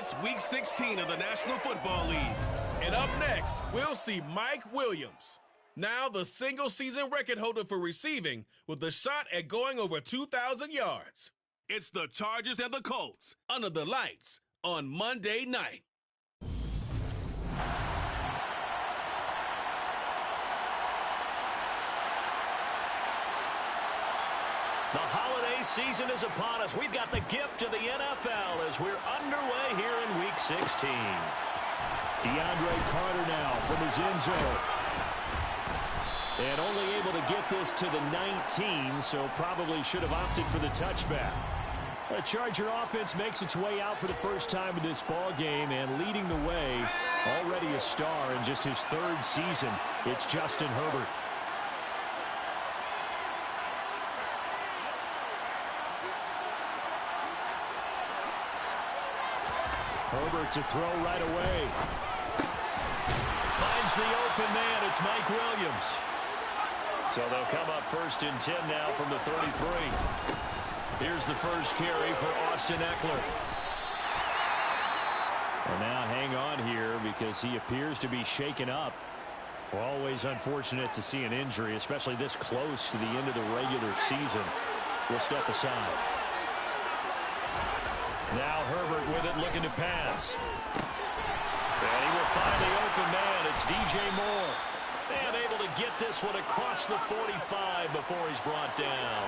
It's Week 16 of the National Football League. And up next, we'll see Mike Williams, now the single-season record holder for receiving, with a shot at going over 2,000 yards. It's the Chargers and the Colts under the lights on Monday night. The holiday season is upon us. We've got the gift of the NFL as we're underway here in Week 16. DeAndre Carter now from his end zone. And only able to get this to the 19, so probably should have opted for the touchback. The Charger offense makes its way out for the first time in this ball game, and leading the way, already a star in just his third season, it's Justin Herbert. Herbert to throw right away. Finds the open man. It's Mike Williams. So they'll come up first and 10 now from the 33. Here's the first carry for Austin Eckler. Well, now hang on here because he appears to be shaken up. We're always unfortunate to see an injury, especially this close to the end of the regular season. We'll step aside. Now Herbert with it, looking to pass. And he will find the open man. It's DJ Moore. And able to get this one across the 45 before he's brought down.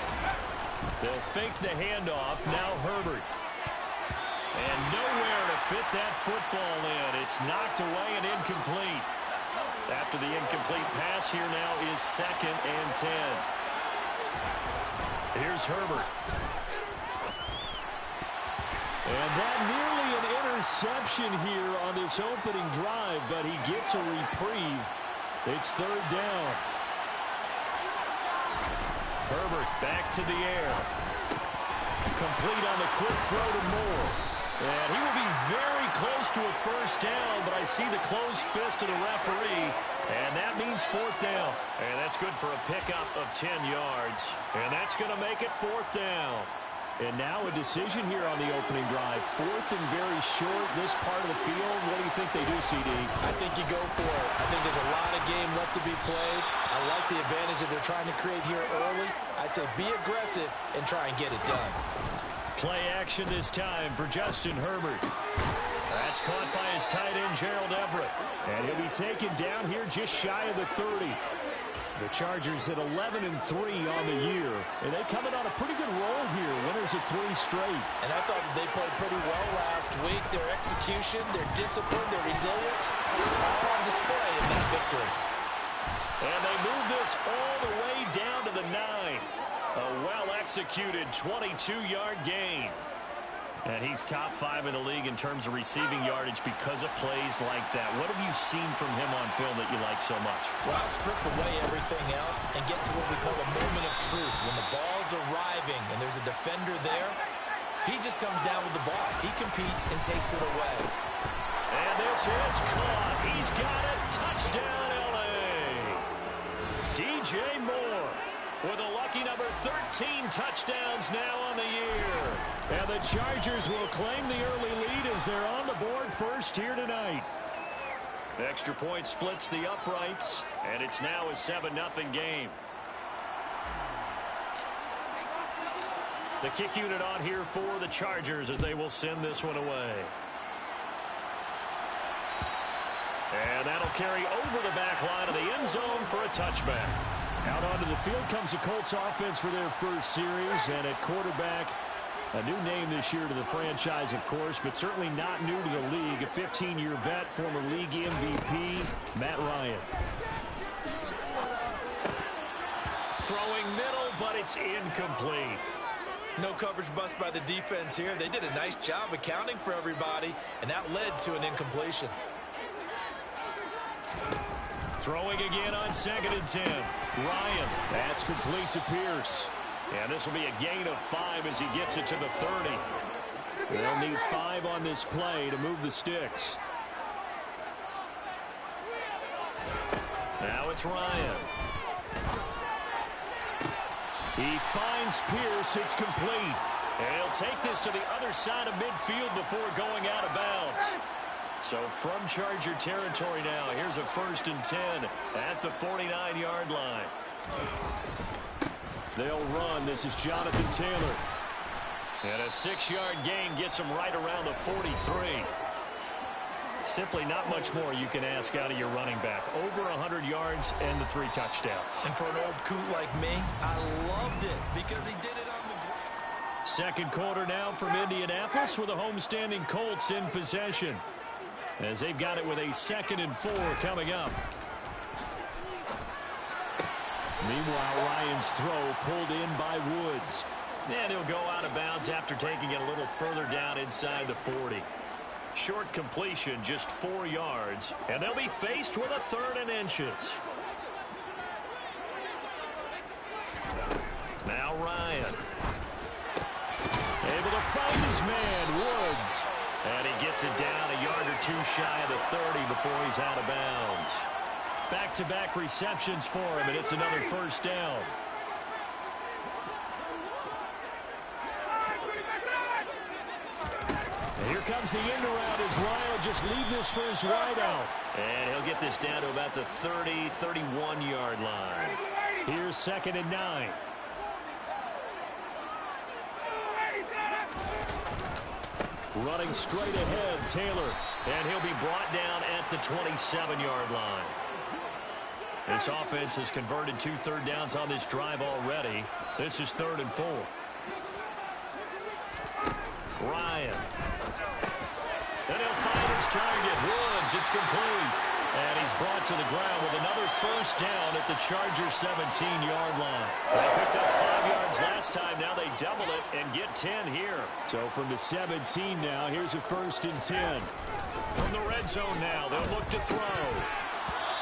They'll fake the handoff. Now Herbert. And nowhere to fit that football in. It's knocked away and incomplete. After the incomplete pass, here now is 2nd and 10. Here's Herbert. And that nearly an interception here on this opening drive, but he gets a reprieve. It's 3rd down. Herbert back to the air. Complete on the quick throw to Moore. And he will be very close to a first down, but I see the closed fist of the referee, and that means 4th down. And that's good for a pickup of 10 yards. And that's going to make it 4th down. And now a decision here on the opening drive. 4th and very short, this part of the field. What do you think they do, CD? I think you go for it. I think there's a lot of game left to be played. I like the advantage that they're trying to create here early. I say be aggressive and try and get it done. Play action this time for Justin Herbert. That's caught by his tight end, Gerald Everett. And he'll be taken down here just shy of the 30. The Chargers at 11-3 on the year, and they coming on a pretty good roll here. Winners of 3 straight. And I thought they played pretty well last week. Their execution, their discipline, their resilience, all on display in that victory. And they move this all the way down to the 9. A well-executed 22-yard gain. And he's top 5 in the league in terms of receiving yardage because of plays like that. What have you seen from him on film that you like so much? Well, strip away everything else and get to what we call a moment of truth. When the ball's arriving and there's a defender there, he just comes down with the ball. He competes and takes it away. And this is caught. He's got it. Touchdown, L.A. DJ Moore with a lucky number 13 touchdowns now on the year. And the Chargers will claim the early lead as they're on the board first here tonight. The extra point splits the uprights, and it's now a 7-0 game. The kick unit on here for the Chargers as they will send this one away. And that'll carry over the back line of the end zone for a touchback. Out onto the field comes the Colts offense for their first series, and at quarterback, a new name this year to the franchise, of course, but certainly not new to the league. A 15-year vet, former league MVP, Matt Ryan. Throwing middle, but it's incomplete. No coverage bust by the defense here. They did a nice job accounting for everybody, and that led to an incompletion. Throwing again on 2nd and 10. Ryan. That's complete to Pierce. And this will be a gain of 5 as he gets it to the 30. They'll need 5 on this play to move the sticks. Now it's Ryan. He finds Pierce. It's complete. And he'll take this to the other side of midfield before going out of bounds. So from Charger territory now, here's a 1st and 10 at the 49-yard line. They'll run. This is Jonathan Taylor. And a 6-yard gain gets him right around the 43. Simply not much more you can ask out of your running back. Over 100 yards and the 3 touchdowns. And for an old coot like me, I loved it because he did it on the ground. Second quarter now from Indianapolis with the homestanding Colts in possession, as they've got it with a 2nd and 4 coming up. Meanwhile, Ryan's throw pulled in by Woods. And he'll go out of bounds after taking it a little further down inside the 40. Short completion, just 4 yards. And they'll be faced with a 3rd and inches. Now Ryan. Able to find his man, Woods. And he gets it down a yard or 2 shy of the 30 before he's out of bounds. Back-to-back receptions for him, and it's another 1st down. And here comes the end around as Ryan will just leave this for his wideout. And he'll get this down to about the 30, 31-yard line. Here's 2nd and 9. Running straight ahead, Taylor. And he'll be brought down at the 27-yard line. This offense has converted 2 third downs on this drive already. This is 3rd and 4. Ryan. And he'll find his target. Woods, it's complete. And he's brought to the ground with another 1st down at the Chargers' 17-yard line. They picked up 5 yards last time. Now they double it and get 10 here. So from the 17 now, here's a 1st and 10. From the red zone now, they'll look to throw.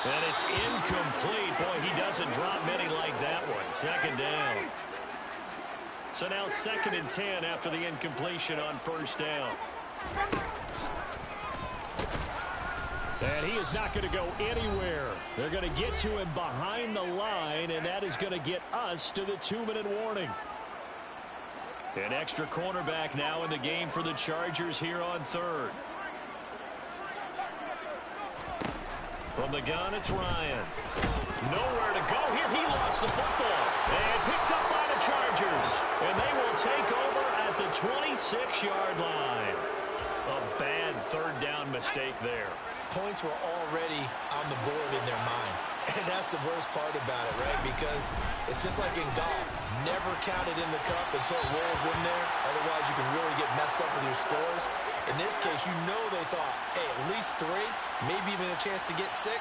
And it's incomplete. Boy, he doesn't drop many like that one. 2nd down. So now 2nd and 10 after the incompletion on 1st down. And he is not going to go anywhere. They're going to get to him behind the line, and that is going to get us to the 2-minute warning. An extra cornerback now in the game for the Chargers here on 3rd. From the gun, it's Ryan. Nowhere to go here. He lost the football. And picked up by the Chargers. And they will take over at the 26-yard line. A bad 3rd down mistake there. Points were already on the board in their mind. And that's the worst part about it, right? Because it's just like in golf. Never count it in the cup until it rolls in there. Otherwise, you can really get messed up with your scores. In this case, you know they thought, hey, at least 3, maybe even a chance to get 6.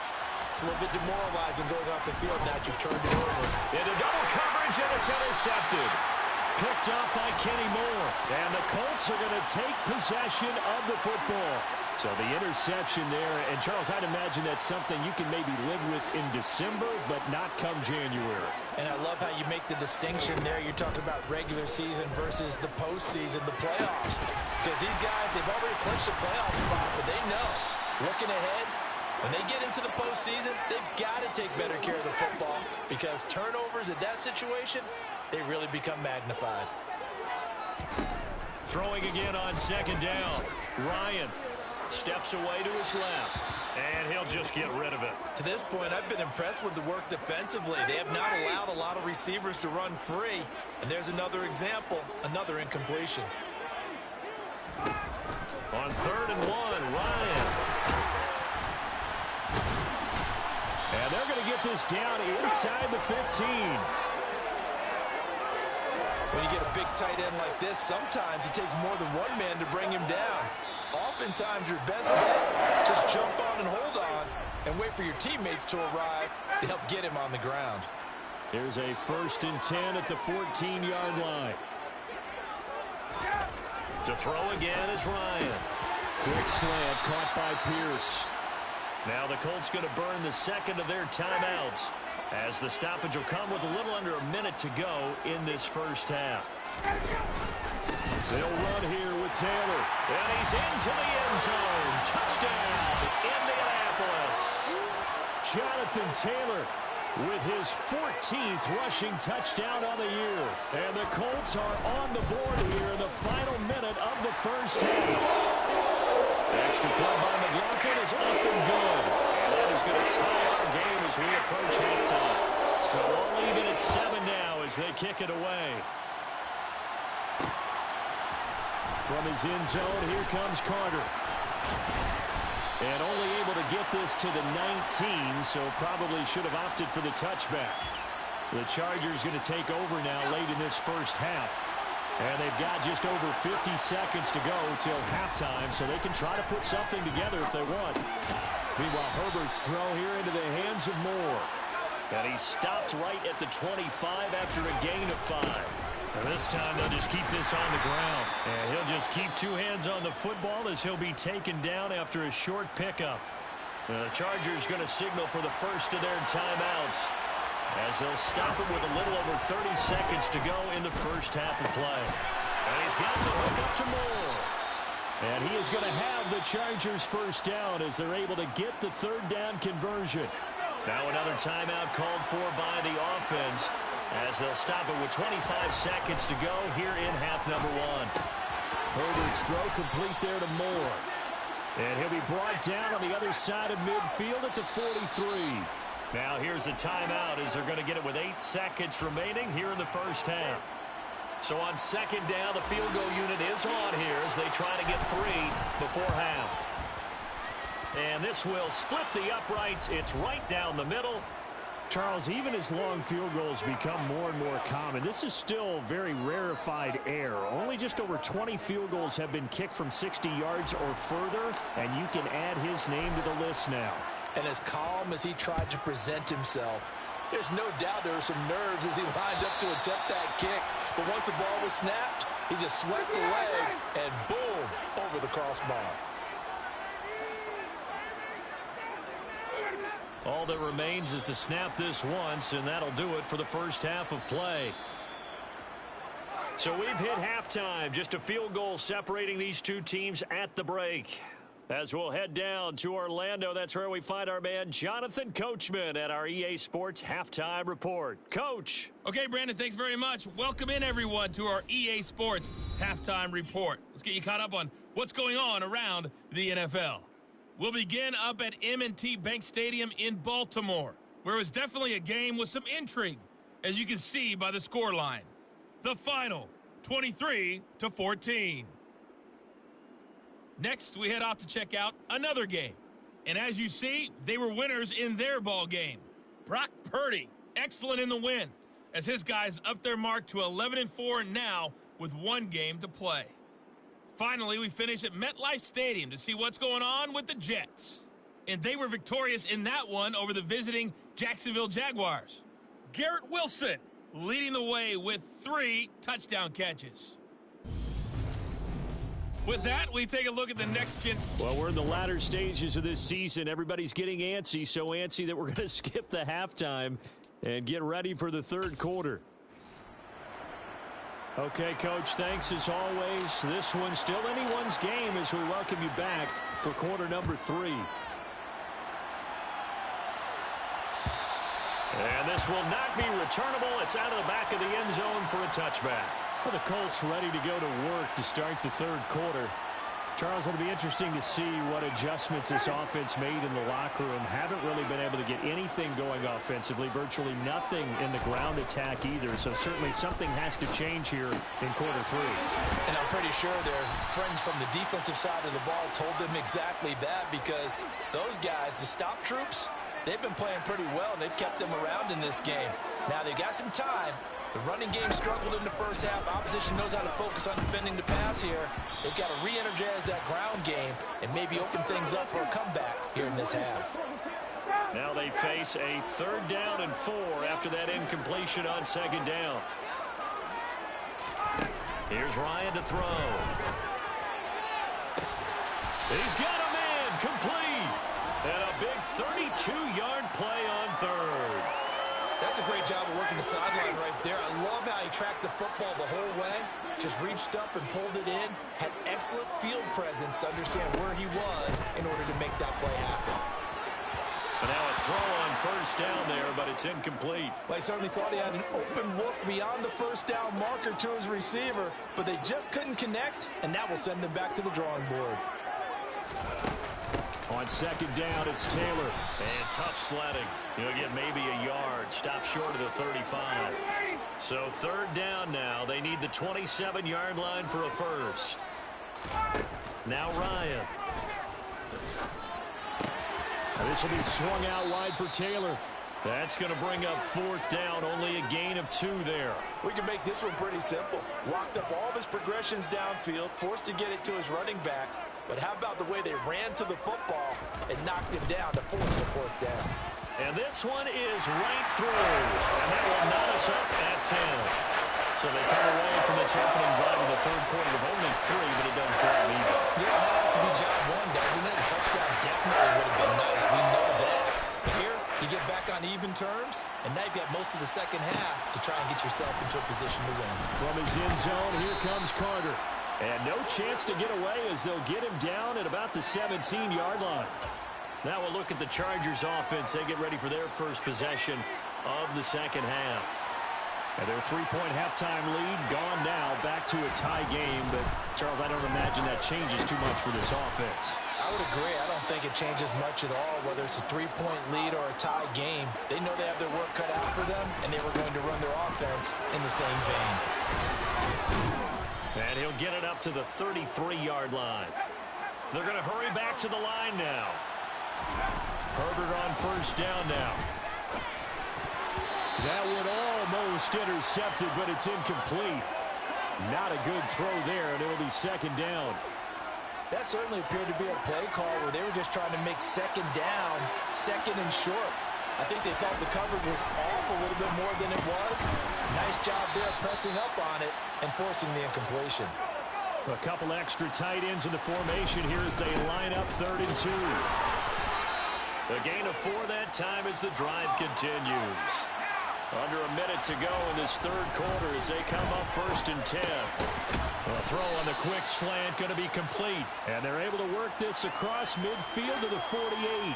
It's a little bit demoralizing going off the field now that you've turned it over. Into double coverage, and it's intercepted. Picked off by Kenny Moore. And the Colts are going to take possession of the football. So the interception there, and Charles, I'd imagine that's something you can maybe live with in December, but not come January. And I love how you make the distinction there. You're talking about regular season versus the postseason, the playoffs. Because these guys, they've already clinched the playoff spot, but they know, looking ahead, when they get into the postseason, they've got to take better care of the football because turnovers in that situation, they really become magnified. Throwing again on 2nd down. Ryan steps away to his left, and he'll just get rid of it. To this point, I've been impressed with the work defensively. They have not allowed a lot of receivers to run free. And there's another example, another incompletion. On 3rd and 1, Ryan. And they're going to get this down inside the 15. When you get a big tight end like this, sometimes it takes more than one man to bring him down. Oftentimes, your best bet, just jump on and hold on and wait for your teammates to arrive to help get him on the ground. Here's a 1st and 10 at the 14-yard line. To throw again is Ryan. Quick slant caught by Pierce. Now the Colts going to burn the 2nd of their timeouts, as the stoppage will come with a little under a minute to go in this 1st half. They'll run here with Taylor. And he's into the end zone. Touchdown, Indianapolis. Jonathan Taylor with his 14th rushing touchdown on the year. And the Colts are on the board here in the final minute of the first half. Extra point by McLaughlin is up and good. And that is going to tie our game as we approach halftime. So all even at 7 now as they kick it away. From his end zone, here comes Carter. And only able to get this to the 19, so probably should have opted for the touchback. The Chargers going to take over now late in this first half. And they've got just over 50 seconds to go till halftime, so they can try to put something together if they want. Meanwhile, Herbert's throw here into the hands of Moore. And he stopped right at the 25 after a gain of 5. And this time they'll just keep this on the ground. And he'll just keep 2 hands on the football as he'll be taken down after a short pickup. The Chargers going to signal for the first of their timeouts as they'll stop it with a little over 30 seconds to go in the first half of play. And he's got the hook up to Moore. And he is going to have the Chargers first down as they're able to get the third down conversion. Now another timeout called for by the offense as they'll stop it with 25 seconds to go here in half number 1. Herbert's throw complete there to Moore. And he'll be brought down on the other side of midfield at the 43. Now here's a timeout as they're going to get it with 8 seconds remaining here in the first half. So on second down, the field goal unit is on here as they try to get 3 before half. And this will split the uprights. It's right down the middle. Charles, even as long field goals become more and more common, this is still very rarefied air. Only just over 20 field goals have been kicked from 60 yards or further, and you can add his name to the list now. And as calm as he tried to present himself, there's no doubt there were some nerves as he lined up to attempt that kick. But once the ball was snapped, he just swept the leg and boom, over the crossbar. All that remains is to snap this once, and that'll do it for the first half of play. So we've hit halftime. Just a field goal separating these two teams at the break. As we'll head down to Orlando, that's where we find our man Jonathan Coachman at our EA Sports Halftime Report. Coach. Okay, Brandon, thanks very much. Welcome in, everyone, to our EA Sports Halftime Report. Let's get you caught up on what's going on around the NFL. We'll begin up at M&T Bank Stadium in Baltimore, where it was definitely a game with some intrigue, as you can see by the scoreline. The final, 23-14. Next, we head off to check out another game. And as you see, they were winners in their ball game. Brock Purdy, excellent in the win, as his guys upped their mark to 11-4 now with 1 game to play. Finally, we finish at MetLife Stadium to see what's going on with the Jets. And they were victorious in that one over the visiting Jacksonville Jaguars. Garrett Wilson leading the way with 3 touchdown catches. With that, we take a look at the next gen. Well, we're in the latter stages of this season. Everybody's getting antsy, so antsy that we're going to skip the halftime and get ready for the third quarter. Okay, Coach, thanks as always. This one's still anyone's game as we welcome you back for quarter number 3. And this will not be returnable. It's out of the back of the end zone for a touchback. Well, the Colts ready to go to work to start the third quarter. Charles, it'll be interesting to see what adjustments this offense made in the locker room. Haven't really been able to get anything going offensively, virtually nothing in the ground attack either. So certainly something has to change here in quarter 3. And I'm pretty sure their friends from the defensive side of the ball told them exactly that, because those guys, the stop troops, they've been playing pretty well, and they've kept them around in this game. Now they got some time. The running game struggled in the first half. Opposition knows how to focus on defending the pass here. They've got to re-energize that ground game and maybe open things up for a comeback here in this half. Now they face a 3rd down and 4 after that incompletion on 2nd down. Here's Ryan to throw. He's got a man complete. And a big 32-yard play on 3rd. That's a great job of working the sideline right there. I love how he tracked the football the whole way. Just reached up and pulled it in. Had excellent field presence to understand where he was in order to make that play happen. But now a throw on first down there, but it's incomplete. Well, he certainly thought he had an open look beyond the first down marker to his receiver, but they just couldn't connect, and that will send them back to the drawing board. On second down, it's Taylor. And tough sledding. He'll get maybe a yard. Stop short of the 35. So third down now. They need the 27-yard line for a first. Now Ryan. This will be swung out wide for Taylor. That's going to bring up fourth down. Only a gain of 2 there. We can make this one pretty simple. Locked up all of his progressions downfield, forced to get it to his running back. But how about the way they ran to the football and knocked him down to force a fourth down? And this one is right through. And that will knot us up at 10. So they come away from this opening drive in the third quarter of only 3, but it does drive even. Yeah, that has to be job 1, doesn't it? A touchdown definitely would have been nice. We know that. But here, you get back on even terms, and now you've got most of the second half to try and get yourself into a position to win. From his end zone, here comes Carter. And no chance to get away as they'll get him down at about the 17-yard line. Now we'll look at the Chargers offense. They get ready for their first possession of the second half. And their 3-point halftime lead gone now, back to a tie game. But, Charles, I don't imagine that changes too much for this offense. I would agree. I don't think it changes much at all, whether it's a 3-point lead or a tie game. They know they have their work cut out for them, and they were going to run their offense in the same vein. And he'll get it up to the 33-yard line. They're going to hurry back to the line now. Herbert on first down now. That one almost intercepted, but it's incomplete. Not a good throw there, and it'll be second down. That certainly appeared to be a play call where they were just trying to make second down, second and short. I think they thought the coverage was off a little bit more than it was. Nice job there pressing up on it and forcing the incompletion. A couple extra tight ends in the formation here as they line up 3rd and 2. The gain of 4 that time as the drive continues. Under a minute to go in this third quarter as they come up 1st and 10. A throw on the quick slant going to be complete. And they're able to work this across midfield to the 48.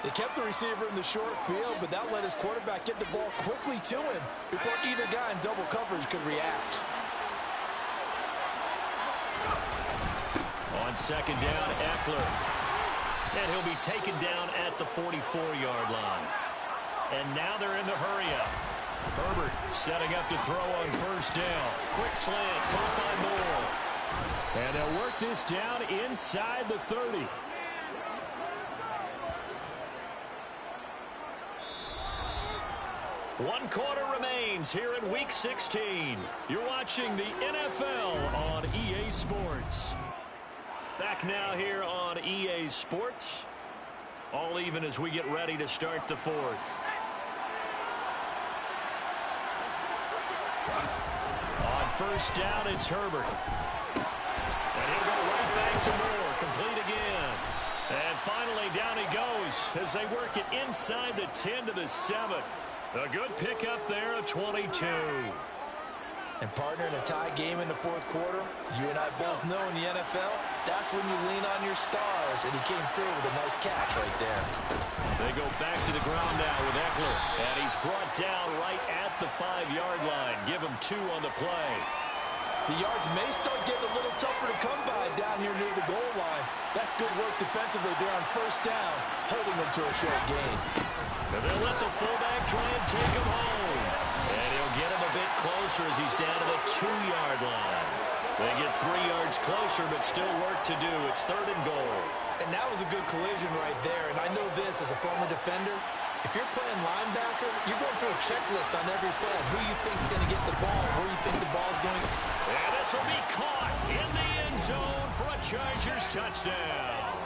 They kept the receiver in the short field, but that let his quarterback get the ball quickly to him before either guy in double coverage could react. On second down, Eckler. And he'll be taken down at the 44-yard line. And now they're in the hurry-up. Herbert setting up to throw on first down. Quick slant, caught by Moore. And they'll work this down inside the 30. One quarter remains here in Week 16. You're watching the NFL on EA Sports. Back now here on EA Sports. All even as we get ready to start the fourth. On first down, it's Herbert. And he'll go right back to Moore. Complete again. And finally, down he goes as they work it inside the 10 to the 7. A good pickup there, a 22. And partner, in a tie game in the fourth quarter, you and I both know in the NFL, that's when you lean on your stars, and he came through with a nice catch right there. They go back to the ground now with Eckler, and he's brought down right at the 5-yard line. Give him 2 on the play. The yards may start getting a little tougher to come by down here near the goal line. That's good work defensively there on first down, holding them to a short gain. And they'll let the fullback try and take him home. And he'll get him a bit closer as he's down to the 2-yard line. They get 3 yards closer, but still work to do. It's 3rd and goal. And that was a good collision right there. And I know this as a former defender. If you're playing linebacker, you're going through a checklist on every play. Who you think's going to get the ball, where you think the ball's going. And this will be caught in the end zone for a Chargers touchdown.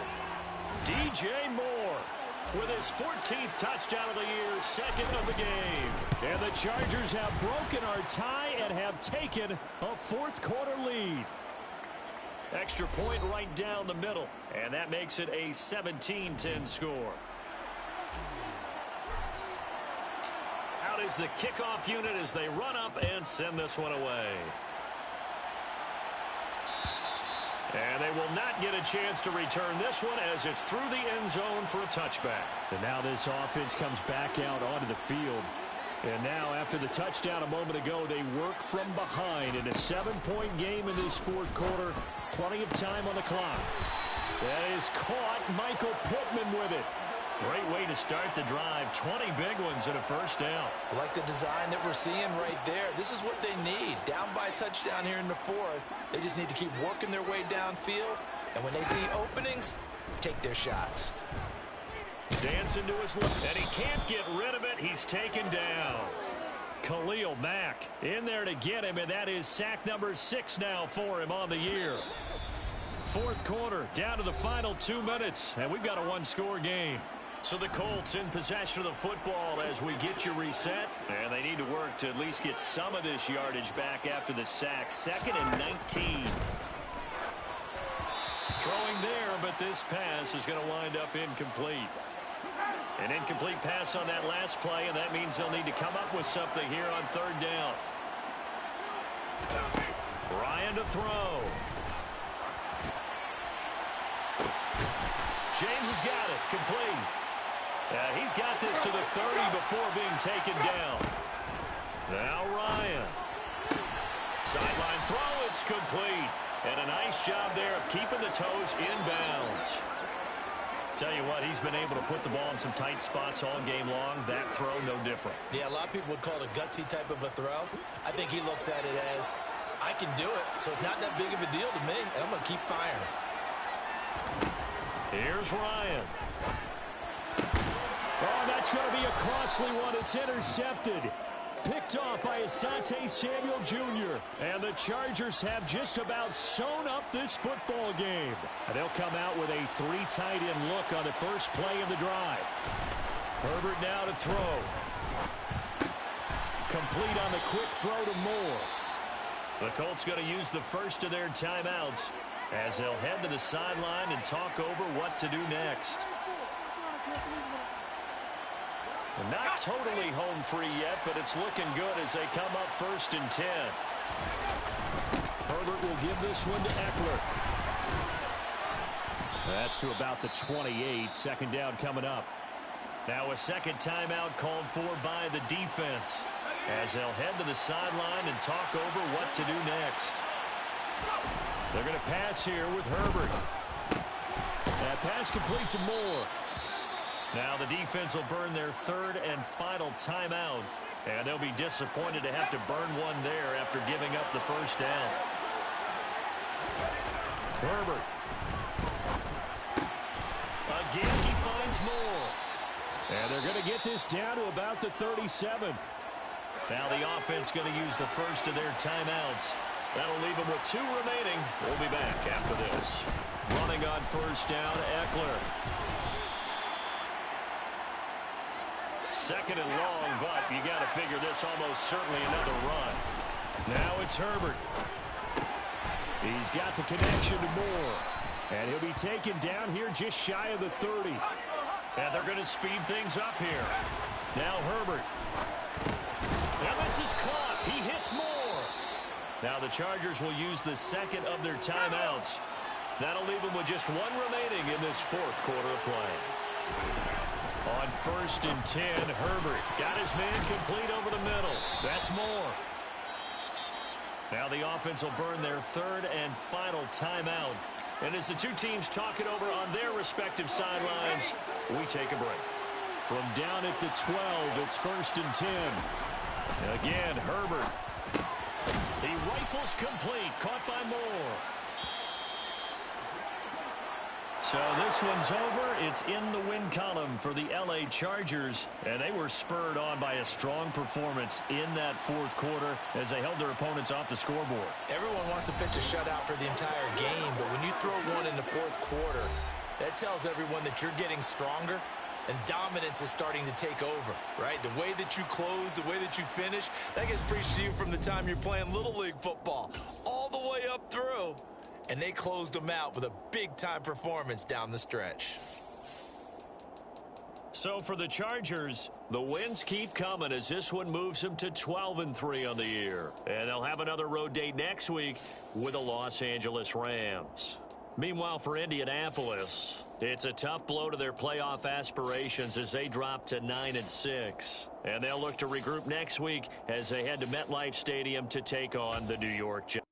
DJ Moore with his 14th touchdown of the year, 2nd of the game. And the Chargers have broken our tie and have taken a fourth quarter lead. Extra point right down the middle, and that makes it a 17-10 score. Out is the kickoff unit as they run up and send this one away. And they will not get a chance to return this one as it's through the end zone for a touchback. And now this offense comes back out onto the field. And now after the touchdown a moment ago, they work from behind in a 7-point game in this fourth quarter. Plenty of time on the clock. That is caught. Michael Pittman with it. Great way to start the drive. 20 big ones and a first down. I like the design that we're seeing right there. This is what they need. Down by a touchdown here in the fourth. They just need to keep working their way downfield. And when they see openings, take their shots. Dancing to his left, and he can't get rid of it. He's taken down. Khalil Mack in there to get him, and that is sack number 6 now for him on the year. Fourth quarter, down to the final 2 minutes, and we've got a one-score game. So the Colts in possession of the football as we get you reset. And they need to work to at least get some of this yardage back after the sack. 2nd and 19. Throwing there, but this pass is going to wind up incomplete. An incomplete pass on that last play, and that means they'll need to come up with something here on 3rd down. Ryan to throw. James has got it. Complete. He's got this to the 30 before being taken down. Now Ryan. Sideline throw. It's complete. And a nice job there of keeping the toes in bounds. Tell you what, he's been able to put the ball in some tight spots all game long. That throw, no different. Yeah, a lot of people would call it a gutsy type of a throw. I think he looks at it as, I can do it, so it's not that big of a deal to me, and I'm going to keep firing. Here's Ryan. Oh, that's going to be a costly one. It's intercepted. Picked off by Asante Samuel Jr. And the Chargers have just about sewn up this football game. And they'll come out with a 3 tight end look on the first play of the drive. Herbert now to throw. Complete on the quick throw to Moore. The Colts going to use the first of their timeouts as they'll head to the sideline and talk over what to do next. Not totally home free yet, but it's looking good as they come up 1st and 10. Herbert will give this one to Eckler. That's to about the 28. 2nd down coming up. Now a second timeout called for by the defense as they'll head to the sideline and talk over what to do next. They're going to pass here with Herbert. That pass complete to Moore. Now the defense will burn their 3rd and final timeout, and they'll be disappointed to have to burn one there after giving up the first down. Herbert. Again, he finds Moore. And they're going to get this down to about the 37. Now the offense going to use the first of their timeouts. That'll leave them with 2 remaining. We'll be back after this. Running on 1st down, Eckler. 2nd and long, but you got to figure this almost certainly another run. Now it's Herbert. He's got the connection to Moore. And he'll be taken down here just shy of the 30. And they're going to speed things up here. Now Herbert. Now this is caught. He hits Moore. Now the Chargers will use the 2nd of their timeouts. That'll leave them with just 1 remaining in this 4th quarter of play. On 1st and 10, Herbert got his man complete over the middle. That's Moore. Now the offense will burn their 3rd and final timeout. And as the 2 teams talk it over on their respective sidelines, we take a break. From down at the 12, it's 1st and 10. Again, Herbert. He rifles complete, caught by Moore. So this one's over. It's in the win column for the L.A. Chargers, and they were spurred on by a strong performance in that 4th quarter as they held their opponents off the scoreboard. Everyone wants to pitch a shutout for the entire game, but when you throw one in the 4th quarter, that tells everyone that you're getting stronger and dominance is starting to take over, right? The way that you close, the way that you finish, that gets preached to you from the time you're playing Little League football all the way up through. And they closed them out with a big-time performance down the stretch. So for the Chargers, the wins keep coming as this one moves them to 12-3 on the year. And they'll have another road date next week with the Los Angeles Rams. Meanwhile, for Indianapolis, it's a tough blow to their playoff aspirations as they drop to 9-6. And they'll look to regroup next week as they head to MetLife Stadium to take on the New York Jets.